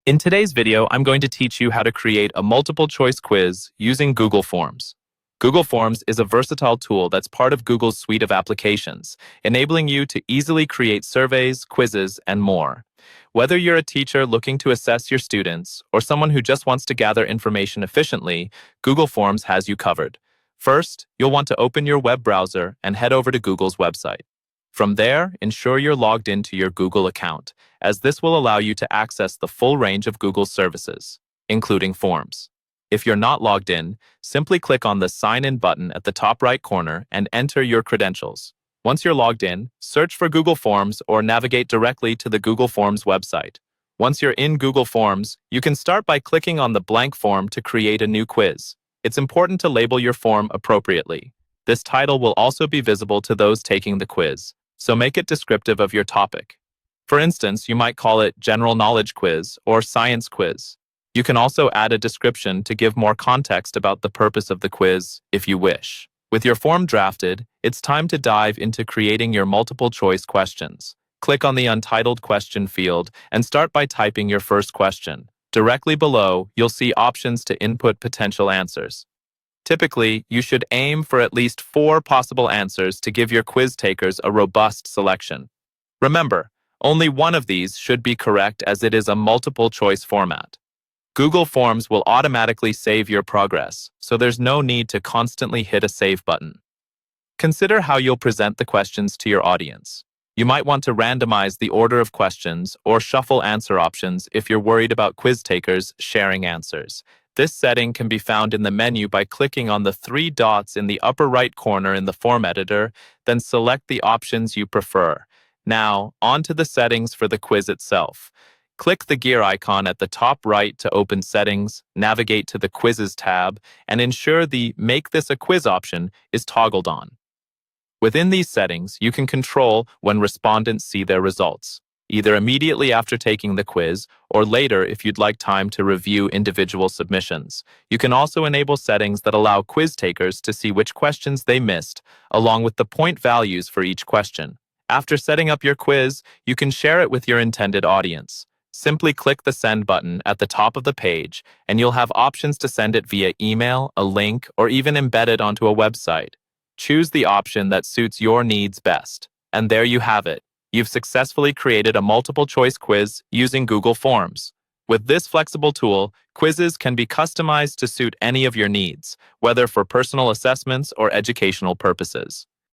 In today's video, I'm going to teach you how to create a multiple-choice quiz using Google Forms. Google Forms is a versatile tool that's part of Google's suite of applications, enabling you to easily create surveys, quizzes, and more. Whether you're a teacher looking to assess your students or someone who just wants to gather information efficiently, Google Forms has you covered. First, you'll want to open your web browser and head over to Google's website. From there, ensure you're logged into your Google account, as this will allow you to access the full range of Google's services, including Forms. If you're not logged in, simply click on the Sign In button at the top right corner and enter your credentials. Once you're logged in, search for Google Forms or navigate directly to the Google Forms website. Once you're in Google Forms, you can start by clicking on the blank form to create a new quiz. It's important to label your form appropriately. This title will also be visible to those taking the quiz, so make it descriptive of your topic. For instance, you might call it General Knowledge Quiz or Science Quiz. You can also add a description to give more context about the purpose of the quiz if you wish. With your form drafted, it's time to dive into creating your multiple-choice questions. Click on the Untitled Question field and start by typing your first question. Directly below, you'll see options to input potential answers. Typically, you should aim for at least 4 possible answers to give your quiz takers a robust selection. Remember, only one of these should be correct as it is a multiple-choice format. Google Forms will automatically save your progress, so there's no need to constantly hit a save button. Consider how you'll present the questions to your audience. You might want to randomize the order of questions or shuffle answer options if you're worried about quiz takers sharing answers. This setting can be found in the menu by clicking on the 3 dots in the upper right corner in the form editor, then select the options you prefer. Now, on to the settings for the quiz itself. Click the gear icon at the top right to open Settings, navigate to the Quizzes tab, and ensure the Make This a Quiz option is toggled on. Within these settings, you can control when respondents see their results, either immediately after taking the quiz or later if you'd like time to review individual submissions. You can also enable settings that allow quiz takers to see which questions they missed, along with the point values for each question. After setting up your quiz, you can share it with your intended audience. Simply click the Send button at the top of the page, and you'll have options to send it via email, a link, or even embed it onto a website. Choose the option that suits your needs best. And there you have it. You've successfully created a multiple-choice quiz using Google Forms. With this flexible tool, quizzes can be customized to suit any of your needs, whether for personal assessments or educational purposes.